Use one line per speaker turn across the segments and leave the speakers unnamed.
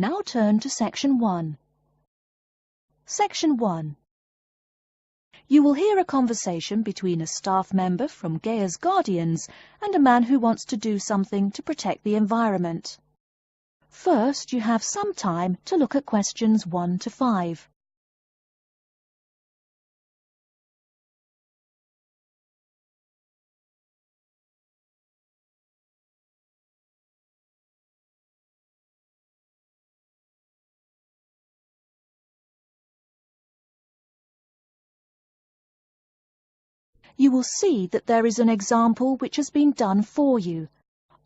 Now turn to Section 1. Section 1. You will hear a conversation between a staff member from Gaia's Guardians and a man who wants to do something to protect the environment. First, you have some time to look at questions 1 to 5. You will see that there is an example which has been done for you.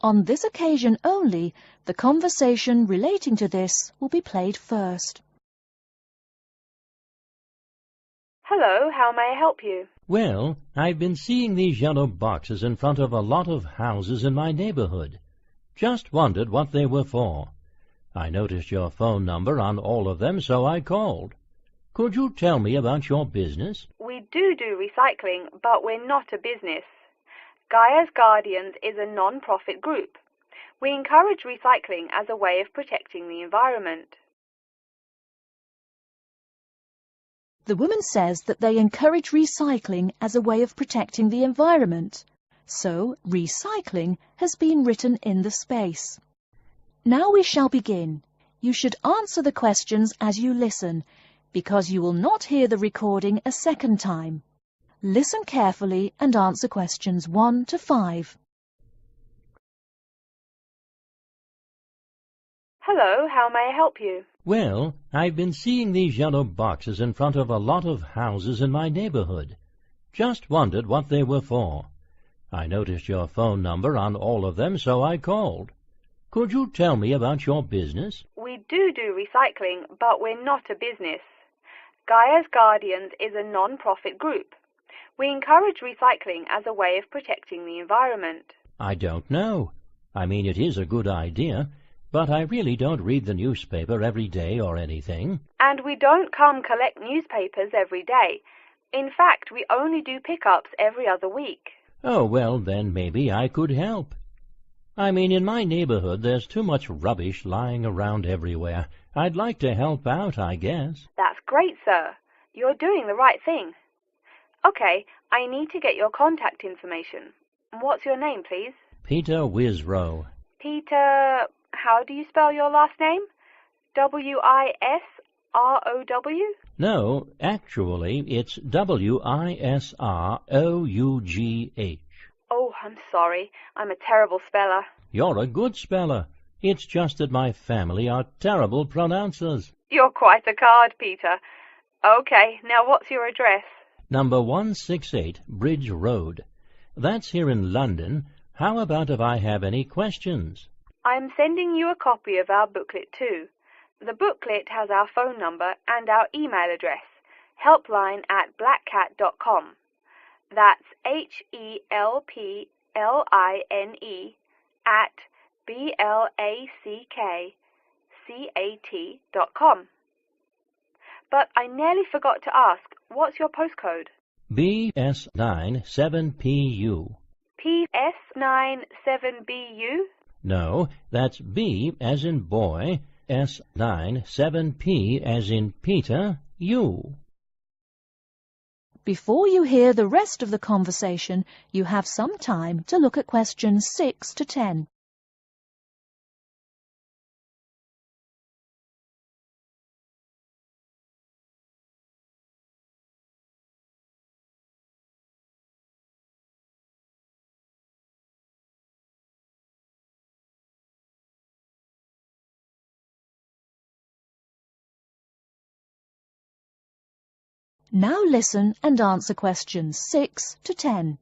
On this occasion only, the conversation relating to this will be played first.
Hello, how may I help you?
Well, I've been seeing these yellow boxes in front of a lot of houses in my neighborhood. Just wondered what they were for. I noticed your phone number on all of them, so I called. Could you tell me about your business?
We do recycling, but we're not a business. Gaia's Guardians is a non-profit group. We encourage recycling as a way of protecting the environment.
The woman says that they encourage recycling as a way of protecting the environment. So, recycling has been written in the space. Now we shall begin. You should answer the questions as you listen, because you will not hear the recording a second time. Listen carefully and answer questions 1 to 5.
Hello, how may I help you?
Well, I've been seeing these yellow boxes in front of a lot of houses in my neighborhood. Just wondered what they were for. I noticed your phone number on all of them, so I called. Could you tell me about your business?
We do recycling, but we're not a business. Gaia's Guardians is a non-profit group. We encourage recycling as a way of protecting the environment.
I don't know. I mean, it is a good idea, but I really don't read the newspaper every day or anything.
And we don't come collect newspapers every day. In fact, we only do pickups every other week.
Oh, well, then maybe I could help. I mean, in my neighborhood there's too much rubbish lying around everywhere. I'd like to help out, I guess.
That's great, sir. You're doing the right thing. Okay, I need to get your contact information. What's your name, please?
Peter Wisrow.
Peter, how do you spell your last name? W-I-S-R-O-W?
No, actually, it's W-I-S-R-O-U-G-H.
Oh, I'm sorry. I'm a terrible speller.
You're a good speller. It's just that my family are terrible pronouncers.
You're quite a card, Peter. Okay, now what's your address?
Number 168 Bridge Road. That's here in London. How about if I have any questions?
I'm sending you a copy of our booklet too. The booklet has our phone number and our email address, helpline@blackcat.com. That's HELPLINE at BLACKCAT.com. But I nearly forgot to ask, what's your postcode?
BS9 7PU.
PS97BU?
No, that's B as in boy, S9 7P as in Peter, U.
Before you hear the rest of the conversation, you have some time to look at questions 6 to 10. Now listen and answer questions 6 to 10.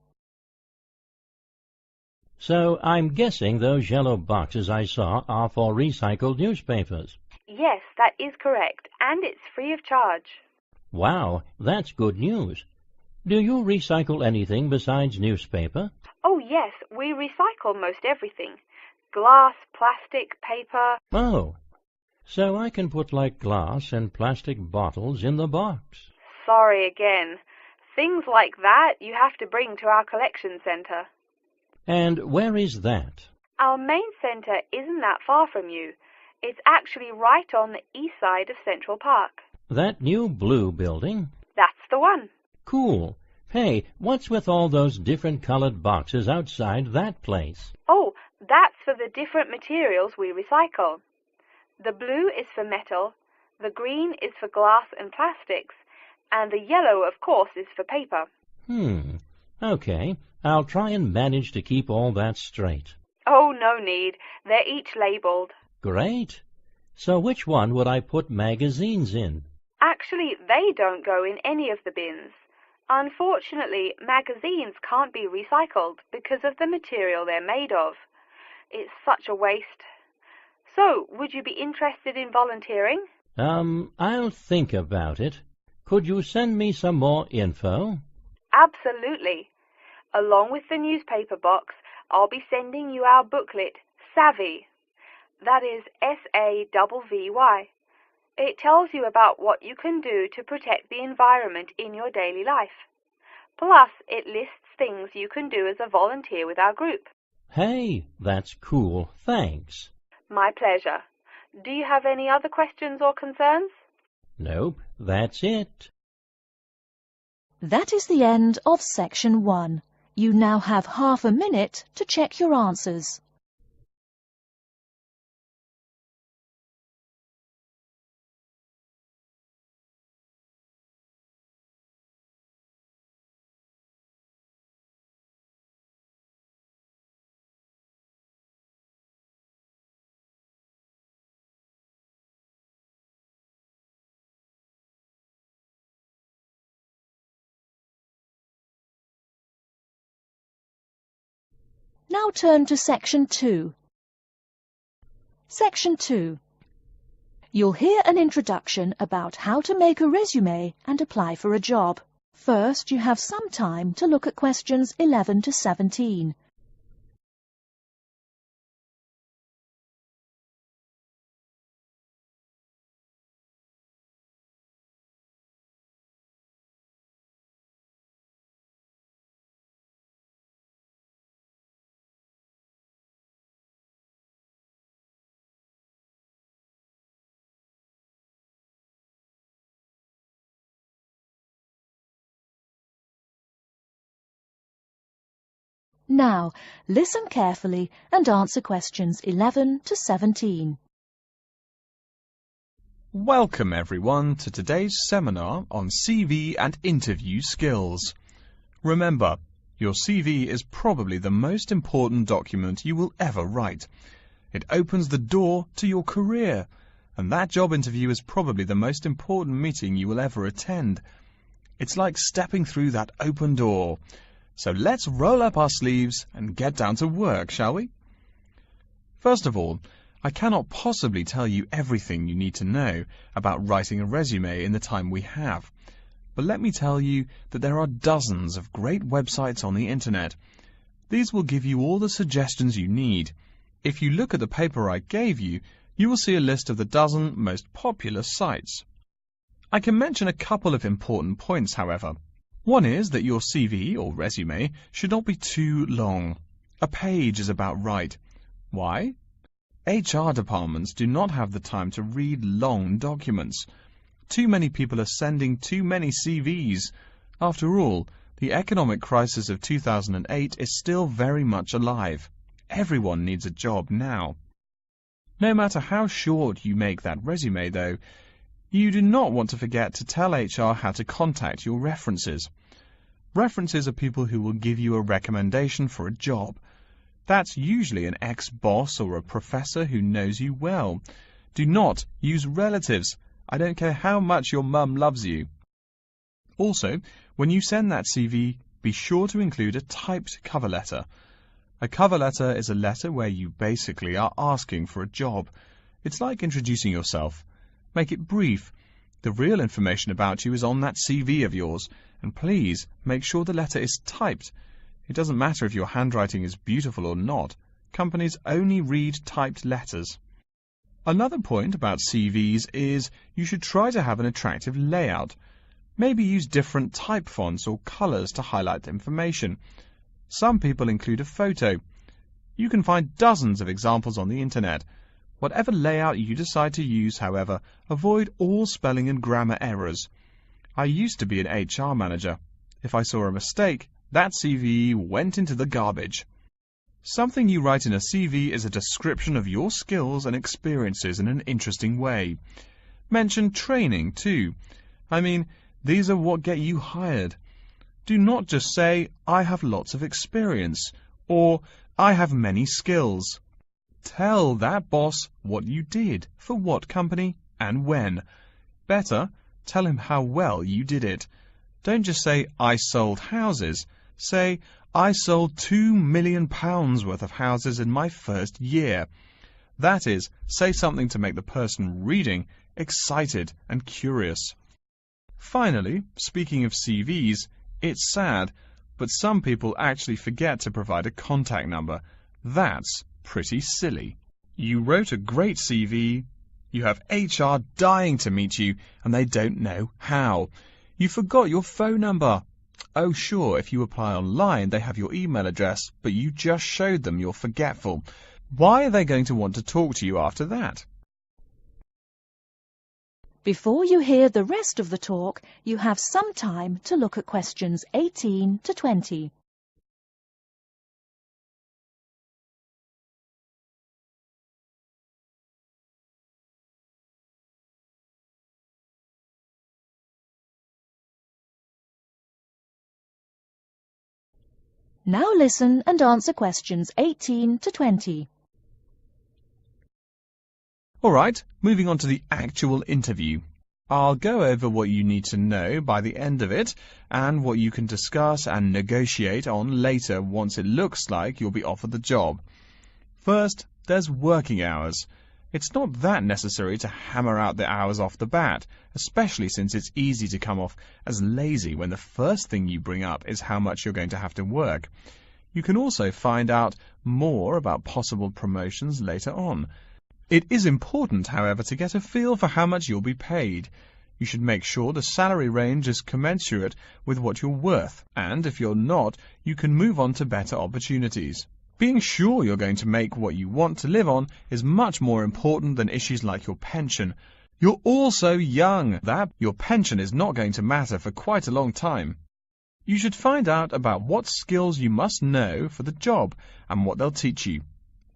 So I'm guessing those yellow boxes I saw are for recycled newspapers.
Yes, that is correct, and it's free of charge.
Wow, that's good news. Do you recycle anything besides newspaper?
Oh yes, we recycle most everything. Glass, plastic, paper.
Oh, so I can put like glass and plastic bottles in the box.
Sorry again. Things like that you have to bring to our collection centre.
And where is that?
Our main centre isn't that far from you. It's actually right on the east side of Central Park.
That new blue building?
That's the one.
Cool. Hey, what's with all those different colored boxes outside that place?
Oh, that's for the different materials we recycle. The blue is for metal, the green is for glass and plastics, and the yellow, of course, is for paper.
Okay. I'll try and manage to keep all that straight.
Oh, no need. They're each labelled.
Great. So which one would I put magazines in?
Actually, they don't go in any of the bins. Unfortunately, magazines can't be recycled because of the material they're made of. It's such a waste. So, would you be interested in volunteering?
I'll think about it. Could you send me some more info?
Absolutely. Along with the newspaper box, I'll be sending you our booklet, Savvy. That is SAVVY. It tells you about what you can do to protect the environment in your daily life. Plus, it lists things you can do as a volunteer with our group.
Hey, that's cool. Thanks.
My pleasure. Do you have any other questions or concerns?
Nope, that's it.
That is the end of section 1. You now have half a minute to check your answers. Now turn to section 2. Section 2. You'll hear an introduction about how to make a resume and apply for a job. First, you have some time to look at questions 11 to 17. Now, listen carefully and answer questions 11 to 17.
Welcome everyone to today's seminar on CV and interview skills. Remember, your CV is probably the most important document you will ever write. It opens the door to your career, and that job interview is probably the most important meeting you will ever attend. It's like stepping through that open door. So let's roll up our sleeves and get down to work, shall we? First of all, I cannot possibly tell you everything you need to know about writing a resume in the time we have. But let me tell you that there are dozens of great websites on the internet. These will give you all the suggestions you need. If you look at the paper I gave you, you will see a list of the dozen most popular sites. I can mention a couple of important points, however. One is that your CV or resume should not be too long. A page is about right. Why? HR departments do not have the time to read long documents. Too many people are sending too many CVs. After all, the economic crisis of 2008 is still very much alive. Everyone needs a job now. No matter how short you make that resume, though, you do not want to forget to tell HR how to contact your references. References are people who will give you a recommendation for a job. That's usually an ex-boss or a professor who knows you well. Do not use relatives. I don't care how much your mum loves you. Also, when you send that CV, be sure to include a typed cover letter. A cover letter is a letter where you basically are asking for a job. It's like introducing yourself. Make it brief. The real information about you is on that CV of yours, and please make sure the letter is typed. It doesn't matter if your handwriting is beautiful or not. Companies only read typed letters. Another point about CVs is you should try to have an attractive layout. Maybe use different type fonts or colors to highlight information. Some people include a photo. You can find dozens of examples on the internet. Whatever layout you decide to use, however, avoid all spelling and grammar errors. I used to be an HR manager. If I saw a mistake, that CV went into the garbage. Something you write in a CV is a description of your skills and experiences in an interesting way. Mention training, too. I mean, these are what get you hired. Do not just say, I have lots of experience, or I have many skills. Tell that boss what you did, for what company, and when. Better, tell him how well you did it. Don't just say, I sold houses. Say, I sold £2 million worth of houses in my first year. That is, say something to make the person reading excited and curious. Finally, speaking of CVs, it's sad, but some people actually forget to provide a contact number. That's pretty silly. You wrote a great CV, you have HR dying to meet you, and they don't know how. You forgot your phone number. Oh, sure, if you apply online, they have your email address, but you just showed them you're forgetful. Why are they going to want to talk to you after that?
Before you hear the rest of the talk, you have some time to look at questions 18 to 20. Now listen and answer questions 18 to 20.
All right, moving on to the actual interview. I'll go over what you need to know by the end of it and what you can discuss and negotiate on later once it looks like you'll be offered the job. First, there's working hours. It's not that necessary to hammer out the hours off the bat, especially since it's easy to come off as lazy when the first thing you bring up is how much you're going to have to work. You can also find out more about possible promotions later on. It is important, however, to get a feel for how much you'll be paid. You should make sure the salary range is commensurate with what you're worth, and if you're not, you can move on to better opportunities. Being sure you're going to make what you want to live on is much more important than issues like your pension. You're all so young that your pension is not going to matter for quite a long time. You should find out about what skills you must know for the job and what they'll teach you.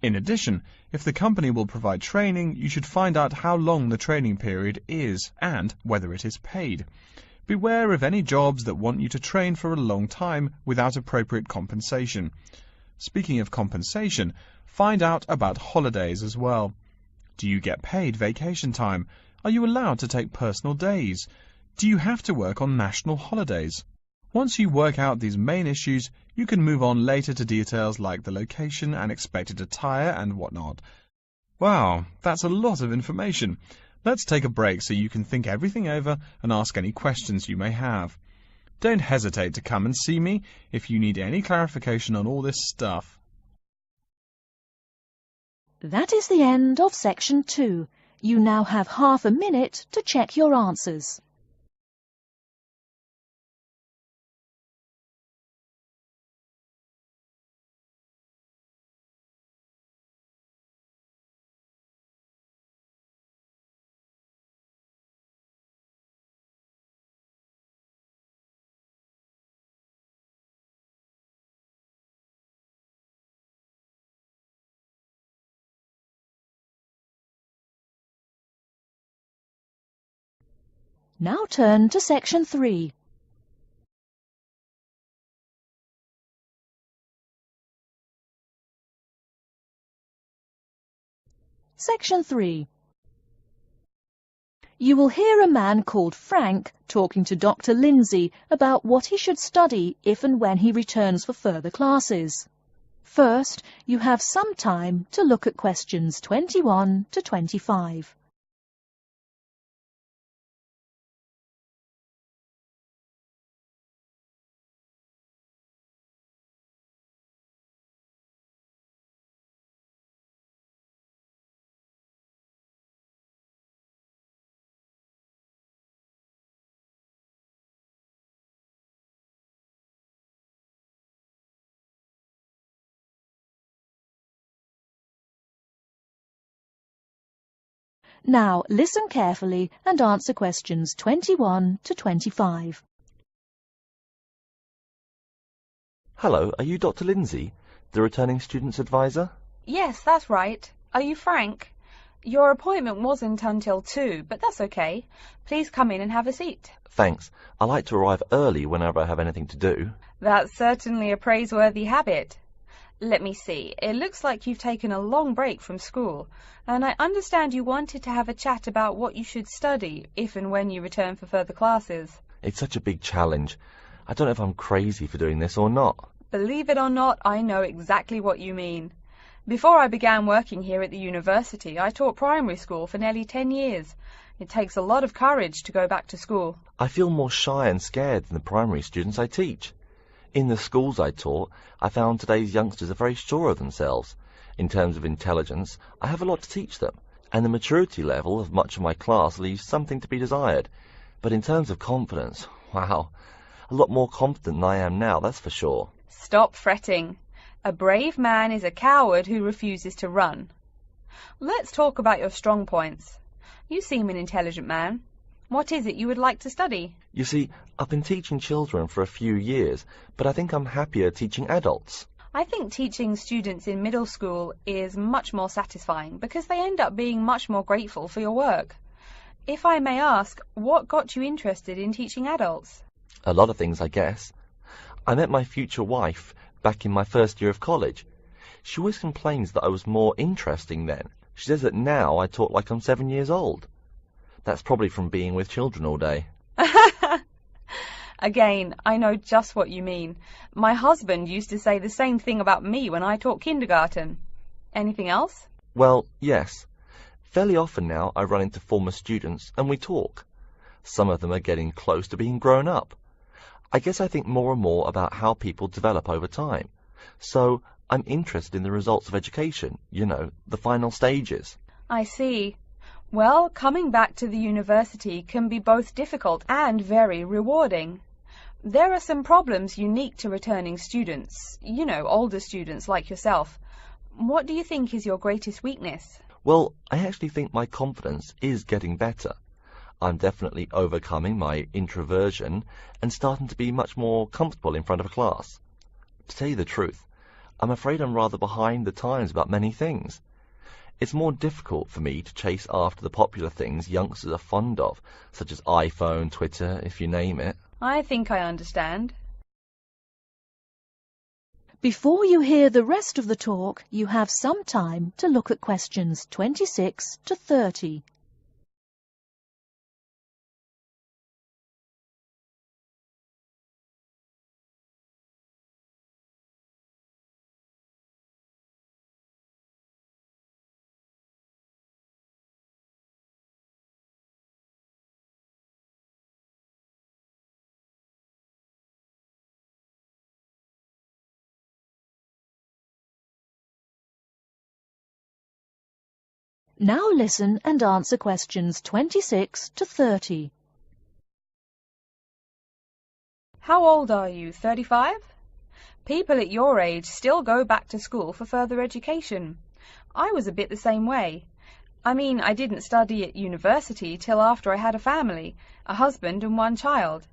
In addition, if the company will provide training, you should find out how long the training period is and whether it is paid. Beware of any jobs that want you to train for a long time without appropriate compensation. Speaking of compensation, find out about holidays as well. Do you get paid vacation time? Are you allowed to take personal days? Do you have to work on national holidays? Once you work out these main issues, you can move on later to details like the location and expected attire and whatnot. Wow, that's a lot of information. Let's take a break so you can think everything over and ask any questions you may have. Don't hesitate to come and see me if you need any clarification on all this stuff.
That is the end of section 2. You now have half a minute to check your answers. Now turn to section 3. Section 3. You will hear a man called Frank talking to Dr. Lindsay about what he should study if and when he returns for further classes. First, you have some time to look at questions 21 to 25. Now listen carefully and answer questions 21 to 25.
Hello, are you Dr. Lindsay, the returning students advisor?
Yes, that's right. Are you Frank? Your appointment wasn't until 2, but that's okay. Please come in and have a seat.
Thanks. I like to arrive early whenever I have anything to do.
That's certainly a praiseworthy habit. Let me see. It looks like you've taken a long break from school, and I understand you wanted to have a chat about what you should study if and when you return for further classes.
It's such a big challenge. I don't know if I'm crazy for doing this or not.
Believe it or not, I know exactly what you mean. Before I began working here at the university, I taught primary school for nearly 10 years. It takes a lot of courage to go back to school.
I feel more shy and scared than the primary students I teach. In the schools I taught, I found today's youngsters are very sure of themselves. In terms of intelligence, I have a lot to teach them, and the maturity level of much of my class leaves something to be desired. But in terms of confidence, wow, a lot more confident than I am now, that's for sure.
Stop fretting. A brave man is a coward who refuses to run. Let's talk about your strong points. You seem an intelligent man. What is it you would like to study?
You see, I've been teaching children for a few years, but I think I'm happier teaching adults.
I think teaching students in middle school is much more satisfying because they end up being much more grateful for your work. If I may ask, what got you interested in teaching adults?
A lot of things, I guess. I met my future wife back in my first year of college. She always complains that I was more interesting then. She says that now I talk like I'm 7 years old. That's probably from being with children all day.
Again, I know just what you mean. My husband used to say the same thing about me when I taught kindergarten. Anything else?
Well, yes. Fairly often now I run into former students and we talk. Some of them are getting close to being grown up. I guess I think more and more about how people develop over time. So I'm interested in the results of education, you know, the final stages.
I see. Well, coming back to the university can be both difficult and very rewarding. There are some problems unique to returning students, you know, older students like yourself. What do you think is your greatest weakness?
Well, I actually think my confidence is getting better. I'm definitely overcoming my introversion and starting to be much more comfortable in front of a class. To tell you the truth, I'm afraid I'm rather behind the times about many things. It's more difficult for me to chase after the popular things youngsters are fond of, such as iPhone, Twitter, if you name it.
I think I understand.
Before you hear the rest of the talk, you have some time to look at questions 26 to 30. Now listen and answer questions 26 to 30.
How old are you, 35? People at your age still go back to school for further education. I was a bit the same way. I mean, I didn't study at university till after I had a family, a husband and one child.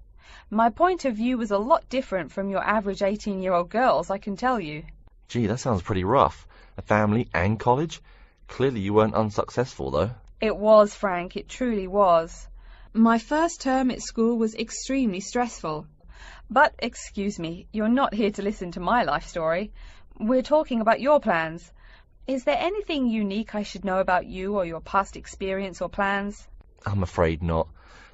My point of view was a lot different from your average 18-year-old girls, I can tell you.
Gee, that sounds pretty rough. A family and college? Clearly you weren't unsuccessful, though.
It was, Frank, it truly was. My first term at school was extremely stressful. But, excuse me, you're not here to listen to my life story. We're talking about your plans. Is there anything unique I should know about you or your past experience or plans?
I'm afraid not.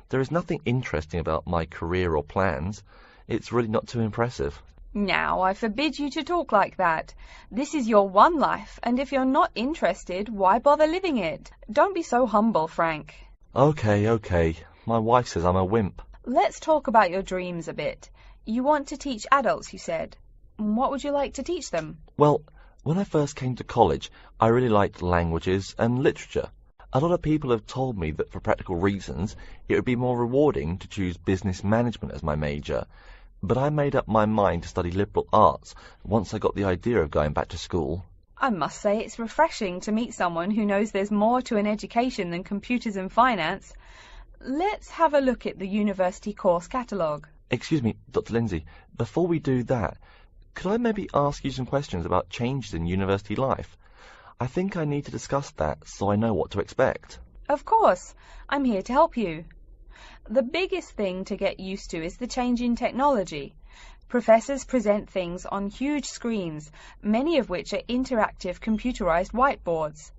There is nothing interesting about my career or plans. It's really not too impressive.
Now, I forbid you to talk like that. This is your one life, and if you're not interested, why bother living it? Don't be so humble, Frank.
Okay. My wife says I'm a wimp.
Let's talk about your dreams a bit. You want to teach adults, you said. What would you like to teach them?
Well, when I first came to college, I really liked languages and literature. A lot of people have told me that for practical reasons, it would be more rewarding to choose business management as my major. But I made up my mind to study liberal arts once I got the idea of going back to school.
I must say it's refreshing to meet someone who knows there's more to an education than computers and finance. Let's have a look at the university course catalogue.
Excuse me, Dr. Lindsay, before we do that, could I maybe ask you some questions about changes in university life? I think I need to discuss that so I know what to expect.
Of course, I'm here to help you. The biggest thing to get used to is the change in technology. Professors present things on huge screens, many of which are interactive computerized whiteboards.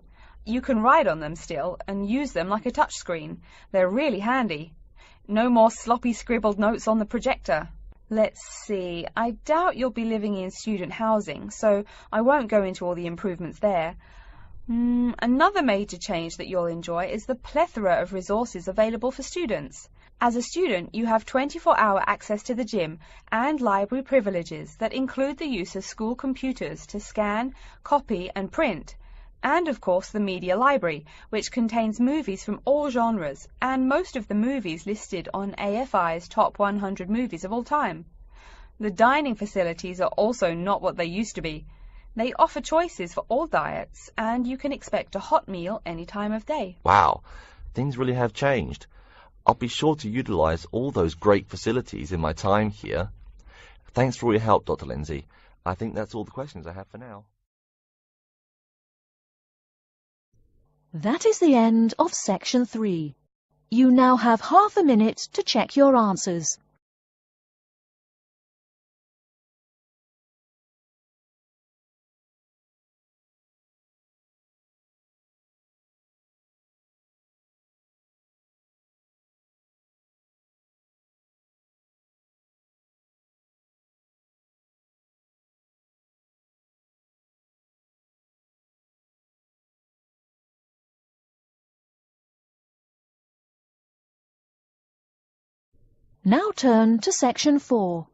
You can write on them still and use them like a touchscreen. They're really handy. No more sloppy scribbled notes on the projector. Let's see, I doubt you'll be living in student housing, so I won't go into all the improvements there. Another major change that you'll enjoy is the plethora of resources available for students. As a student, you have 24-hour access to the gym and library privileges that include the use of school computers to scan, copy and print, and of course the media library, which contains movies from all genres and most of the movies listed on AFI's top 100 movies of all time. The dining facilities are also not what they used to be. They offer choices for all diets, and you can expect a hot meal any time of day.
Wow, things really have changed. I'll be sure to utilize all those great facilities in my time here. Thanks for all your help, Dr. Lindsay. I think that's all the questions I have for now.
That is the end of section 3. You now have half a minute to check your answers. Now turn to section 4.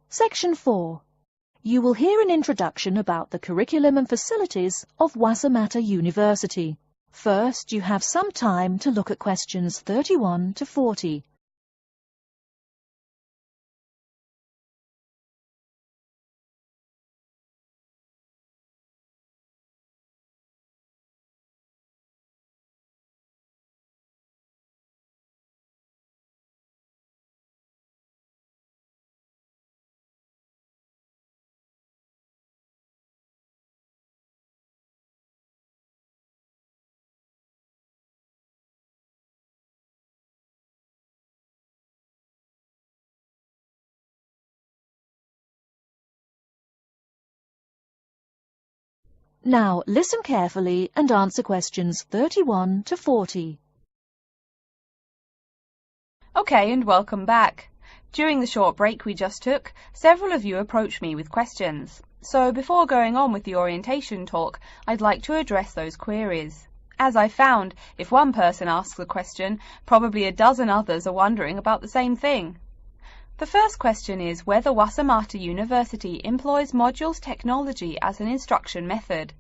Section 4. You will hear an introduction about the curriculum and facilities of Wassamata University. First, you have some time to look at questions 31 to 40. Now listen carefully and answer questions 31 to 40.
Okay, and welcome back. During the short break we just took, several of you approached me with questions. So before going on with the orientation talk, I'd like to address those queries. As I found, if one person asks a question, probably a dozen others are wondering about the same thing. The first question is whether Wassamata University employs modules technology as an instruction method.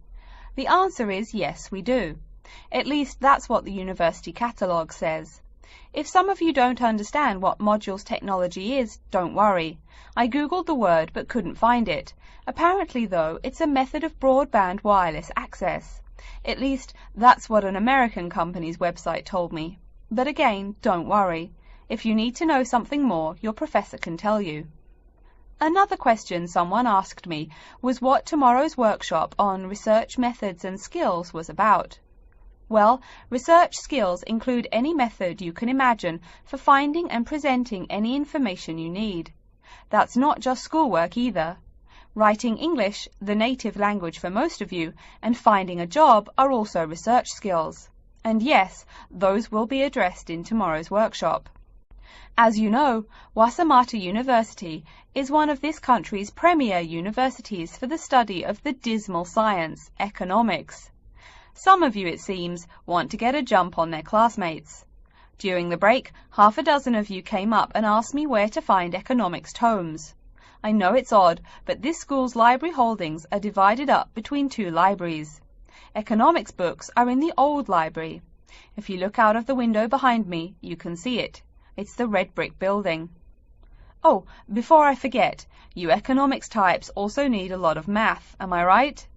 The answer is yes, we do. At least that's what the university catalogue says. If some of you don't understand what modules technology is, don't worry. I googled the word but couldn't find it. Apparently, though, it's a method of broadband wireless access. At least that's what an American company's website told me. But again, don't worry. If you need to know something more, your professor can tell you. Another question someone asked me was what tomorrow's workshop on research methods and skills was about. Well, research skills include any method you can imagine for finding and presenting any information you need. That's not just schoolwork either. Writing English, the native language for most of you, and finding a job are also research skills. And yes, those will be addressed in tomorrow's workshop. As you know, Wassamata University is one of this country's premier universities for the study of the dismal science, economics. Some of you, it seems, want to get a jump on their classmates. During the break, half a dozen of you came up and asked me where to find economics tomes. I know it's odd, but this school's library holdings are divided up between two libraries. Economics books are in the old library. If you look out of the window behind me, you can see it. It's the red brick building.
Oh, before I forget, you economics types also need a lot of math, am I right?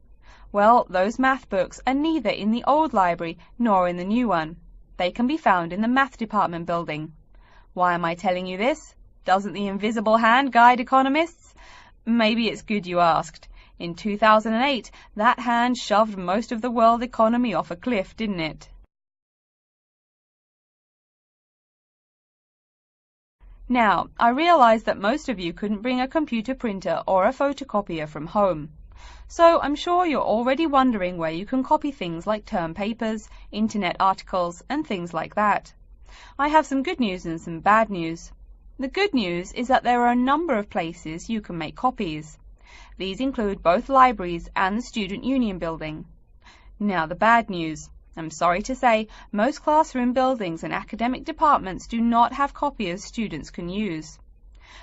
Well, those math books are neither in the old library nor in the new one. They can be found in the math department building. Why am I telling you this? Doesn't the invisible hand guide economists? Maybe it's good you asked. In 2008, that hand shoved most of the world economy off a cliff, didn't it? Now, I realize that most of you couldn't bring a computer printer or a photocopier from home. So I'm sure you're already wondering where you can copy things like term papers, internet articles, and things like that. I have some good news and some bad news. The good news is that there are a number of places you can make copies. These include both libraries and the Student Union building. Now the bad news. I'm sorry to say, most classroom buildings and academic departments do not have copiers students can use.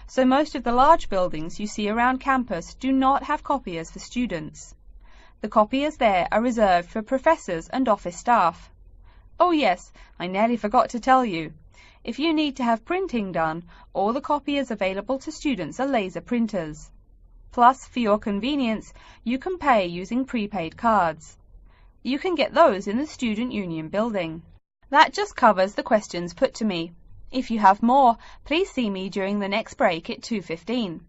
So most of the large buildings you see around campus do not have copiers for students. The copiers there are reserved for professors and office staff. Oh yes, I nearly forgot to tell you. If you need to have printing done, all the copiers available to students are laser printers. Plus, for your convenience, you can pay using prepaid cards. You can get those in the Student Union building. That just covers the questions put to me. If you have more, please see me during the next break at 2:15.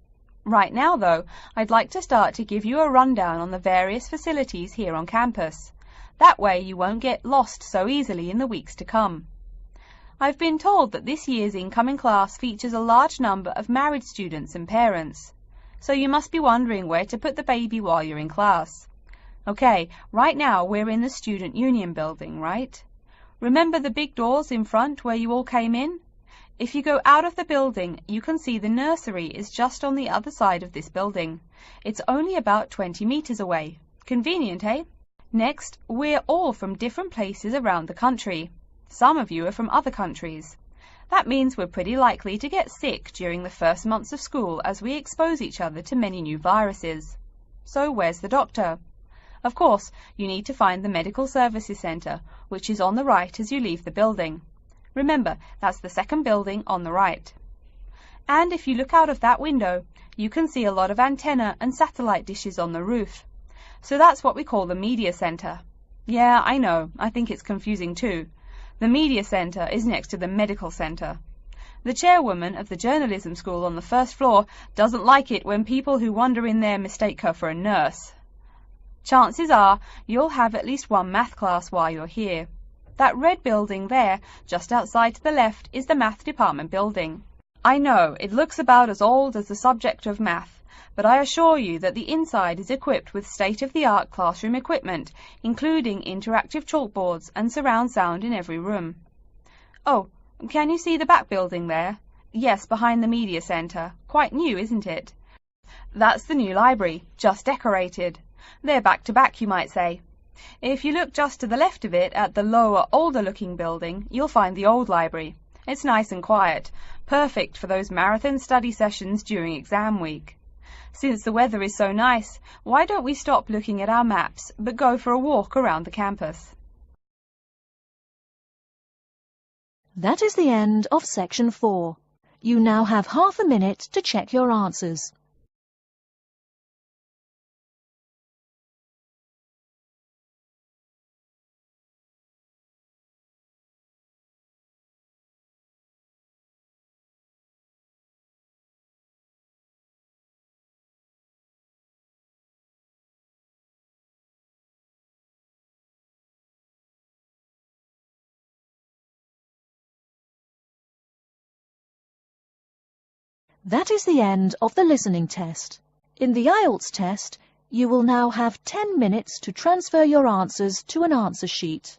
Right now, though, I'd like to start to give you a rundown on the various facilities here on campus. That way you won't get lost so easily in the weeks to come. I've been told that this year's incoming class features a large number of married students and parents. So you must be wondering where to put the baby while you're in class. Okay, right now we're in the Student Union building, right? Remember the big doors in front where you all came in? If you go out of the building, you can see the nursery is just on the other side of this building. It's only about 20 meters away. Convenient, eh? Next, we're all from different places around the country. Some of you are from other countries. That means we're pretty likely to get sick during the first months of school as we expose each other to many new viruses. So where's the doctor? Of course, you need to find the Medical Services Centre, which is on the right as you leave the building. Remember, that's the second building on the right. And if you look out of that window, you can see a lot of antenna and satellite dishes on the roof. So that's what we call the Media Centre. Yeah, I know, I think it's confusing too. The Media Centre is next to the Medical Centre. The chairwoman of the journalism school on the first floor doesn't like it when people who wander in there mistake her for a nurse. Chances are you'll have at least one math class while you're here. That red building there, just outside to the left, is the math department building. I know, it looks about as old as the subject of math, but I assure you that the inside is equipped with state-of-the-art classroom equipment, including interactive chalkboards and surround sound in every room. Oh, can you see the back building there? Yes, behind the Media Centre. Quite new, isn't it? That's the new library, just decorated. They're back to back, you might say. If you look just to the left of it at the lower, older-looking building, you'll find the old library. It's nice and quiet, perfect for those marathon study sessions during exam week. Since the weather is so nice, why don't we stop looking at our maps, but go for a walk around the campus?
That is the end of section 4. You now have half a minute to check your answers. That is the end of the listening test. In the Ielts test, you will now have 10 minutes to transfer your answers to an answer sheet.